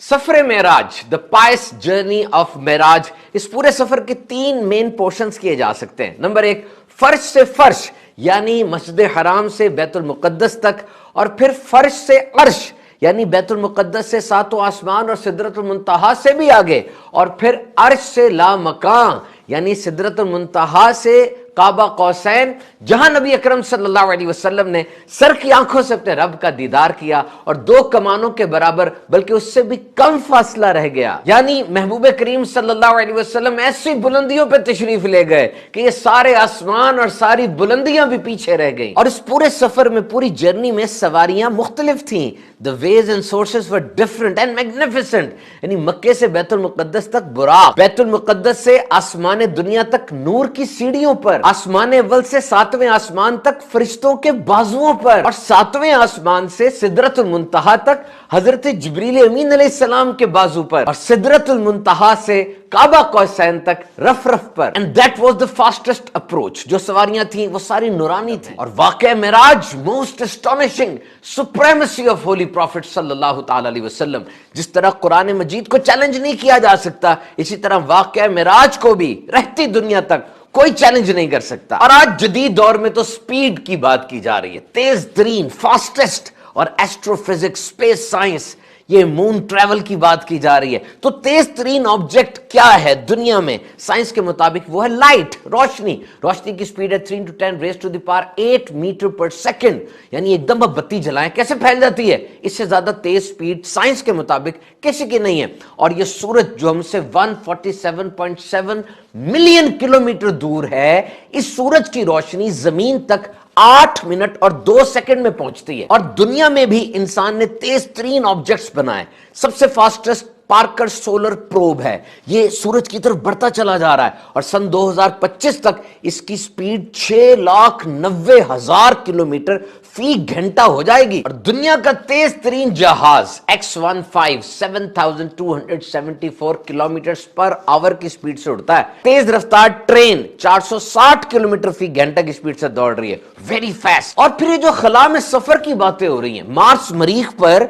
سفر معراج، دا پائس journey of معراج، اس پورے سفر کے 3 مین پورشنز کیے جا سکتے ہیں۔ نمبر 1، فرش سے فرش یعنی مسجد حرام سے بیت المقدس تک، اور پھر فرش سے عرش یعنی بیت المقدس سے 7 آسمان اور سدرۃ المنتہا سے بھی آگے، اور پھر عرش سے لامکان یعنی سدرۃ المنتہا سے کعبہ قوسین، جہاں نبی اکرم صلی اللہ علیہ وسلم نے سر کی آنکھوں سے اپنے رب کا دیدار کیا، اور 2 کمانوں کے برابر بلکہ اس سے بھی کم فاصلہ رہ گیا، یعنی محبوب کریم صلی اللہ علیہ وسلم ایسی بلندیوں پہ تشریف لے گئے کہ یہ سارے آسمان اور ساری بلندیاں بھی پیچھے رہ گئیں۔ اور اس پورے سفر میں، پوری جرنی میں سواریاں مختلف تھیں، the ways and sources were different and magnificent، یعنی مکے سے بیت المقدس تک براق، بیت المقدس سے آسمان دنیا تک نور کی سیڑھیوں پر، آسمان اول سے 7ویں آسمان تک فرشتوں کے بازوؤں پر، اور 7ویں آسمان سے سدرۃ المنتہا تک حضرت جبریل امین علیہ السلام کے بازو پر، اور سدرۃ المنتہا سے کعبہ قوسین تک رف رف پر۔ And that was the fastest approach۔ جو سواریاں تھیں وہ ساری نورانی تھیں، اور واقعہ معراج most astonishing supremacy of holy prophet صلی اللہ تعالی علیہ وسلم، جس طرح قرآن مجید کو چیلنج نہیں کیا جا سکتا، اسی طرح واقعہ معراج کو بھی رہتی دنیا تک کوئی چیلنج نہیں کر سکتا۔ اور آج جدید دور میں تو سپیڈ کی بات کی جا رہی ہے، تیز ترین، فاسٹسٹ، اور ایسٹرو فزکس، اسپیس سائنس، یہ مون ٹریول کی بات کی جا رہی ہے۔ تو تیز ترین آبجیکٹ کیا ہے دنیا میں؟ سائنس کے مطابق وہ ہے لائٹ، روشنی۔ روشنی کی سپیڈ ہے 3 × 10⁻⁸ میٹر پر سیکنڈ، یعنی ایک دم آپ بتی جلائیں کیسے پھیل جاتی ہے؟ اس سے زیادہ تیز سپیڈ سائنس کے مطابق کسی کی نہیں ہے۔ اور یہ سورج جو ہم سے 147.7 ملین کلومیٹر دور ہے، اس سورج کی روشنی زمین تک 8 منٹ اور 2 سیکنڈ میں پہنچتی ہے۔ اور دنیا میں بھی انسان نے تیز ترین آبجیکٹس بنائے۔ سب سے فاسٹسٹ پارکر سولر پروب ہے، یہ سورج کی طرف بڑھتا چلا جا رہا ہے، اور سن 2025 تک اس کی سپیڈ 6,90,000 کلومیٹر فی گھنٹہ ہو جائے گی۔ اور دنیا کا تیز ترین جہاز X-15 7,274 کلومیٹر پر آور کی سپیڈ سے اڑتا ہے۔ تیز رفتار ٹرین 460 کلومیٹر فی گھنٹہ کی سپیڈ سے دوڑ رہی ہے، ویری فاسٹ۔ اور پھر یہ جو خلا میں سفر کی باتیں ہو رہی ہیں، مارس مریخ پر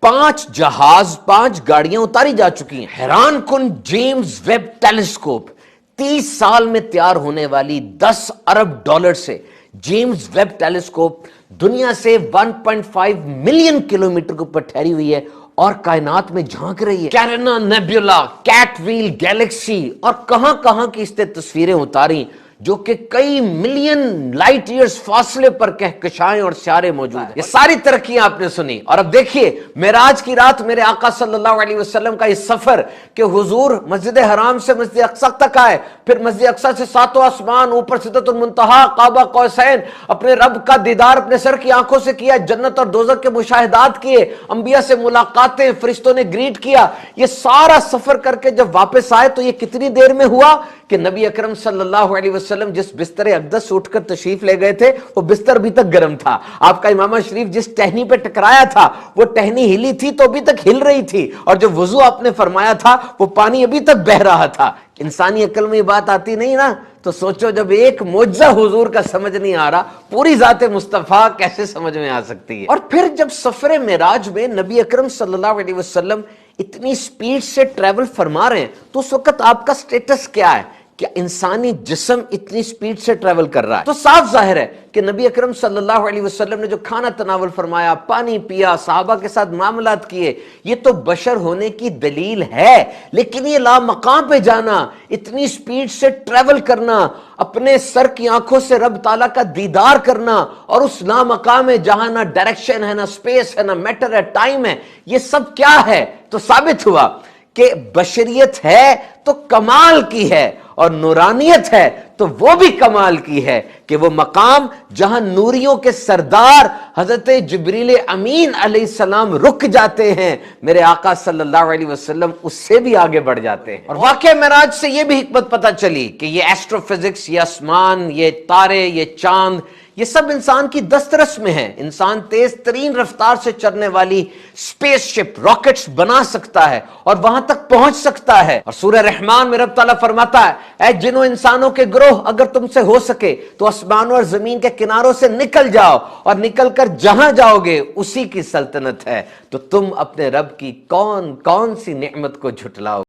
5 جہاز، 5 گاڑیاں اتاری جا چکی ہیں۔ حیران کن جیمز ویب ٹیلیسکوپ، 30 سال میں تیار ہونے والی $10 ارب سے جیمز ویب ٹیلیسکوپ دنیا سے 1.5 ملین کلومیٹر کے اوپر ٹھہری ہوئی ہے اور کائنات میں جھانک رہی ہے۔ کیرینا نیبولا، کیٹ ویل گیلیکسی، اور کہاں کہاں کی اس نے تصویریں اتاری جو کہ کئی ملین لائٹ ایئرز فاصلے پر کہکشائیں اور سیارے موجود ہیں۔ یہ ساری ترقیاں آپ نے سنی، اور اب دیکھیے معراج کی رات میرے آقا صلی اللہ علیہ وسلم کا یہ سفر کہ حضور مسجد حرام سے مسجد اقصی تک آئے، پھر مسجد اقصی سے 7 آسمان، اوپر سدرۃ المنتہا، کعبہ قوسین، اپنے رب کا دیدار اپنے سر کی آنکھوں سے کیا، جنت اور دوزخ کے مشاہدات کیے، انبیاء سے ملاقاتیں، فرشتوں نے گریٹ کیا۔ یہ سارا سفر کر کے جب واپس آئے تو یہ کتنی دیر میں ہوا کہ نبی اکرم صلی اللہ علیہ وسلم جس بستر اقدس سے اٹھ کر تشریف لے گئے تھے وہ بستر ابھی تک گرم تھا۔ آپ کا امامہ شریف جس ٹہنی پہ ٹکرایا تھا وہ ٹہنی ہلی تھی تو ابھی تک ہل رہی تھی، اور جو وضو آپ نے فرمایا تھا وہ پانی ابھی تک بہہ رہا تھا۔ انسانی عقل میں یہ بات آتی نہیں نا، تو سوچو جب ایک معجزہ حضور کا سمجھ نہیں آ رہا، پوری ذات مصطفیٰ کیسے سمجھ میں آ سکتی ہے؟ اور پھر جب سفر معراج میں نبی اکرم صلی اللہ علیہ وسلم اتنی سپیڈ سے ٹریول فرما رہے ہیں تو اس وقت آپ کا سٹیٹس کیا ہے کہ انسانی جسم اتنی سپیڈ سے ٹریول کر رہا ہے؟ تو صاف ظاہر ہے کہ نبی اکرم صلی اللہ علیہ وسلم نے جو کھانا تناول فرمایا، پانی پیا، صحابہ کے ساتھ معاملات کیے، یہ تو بشر ہونے کی دلیل ہے، لیکن یہ لامقام پہ جانا، اتنی سپیڈ سے ٹریول کرنا، اپنے سر کی آنکھوں سے رب تعالیٰ کا دیدار کرنا، اور اس لامقام میں جہاں نہ ڈائریکشن ہے، نہ سپیس ہے، نہ میٹر ہے، ٹائم ہے، یہ سب کیا ہے؟ تو ثابت ہوا کہ بشریت ہے تو کمال کی ہے، اور نورانیت ہے تو وہ بھی کمال کی ہے کہ وہ مقام جہاں نوریوں کے سردار حضرت جبریل امین علیہ السلام رک جاتے ہیں، میرے آقا صلی اللہ علیہ وسلم اس سے بھی آگے بڑھ جاتے ہیں۔ اور واقعہ معراج سے یہ بھی حکمت پتہ چلی کہ یہ ایسٹرو فزکس، یہ آسمان، یہ تارے، یہ چاند، یہ سب انسان کی دسترس میں ہے. انسان تیز ترین رفتار سے چلنے والی اسپیس شپ راکٹس بنا سکتا ہے اور وہاں تک پہنچ سکتا ہے. اور سورہ رحمان میں رب تعالیٰ فرماتا ہے اے جنوں انسانوں کے گروہ اگر تم سے ہو سکے تو آسمانوں اور زمین کے کناروں سے نکل جاؤ اور نکل کر جہاں جاؤ گے اسی کی سلطنت ہے. تو تم اپنے رب کی کون کون سی نعمت کو جھٹلاؤ.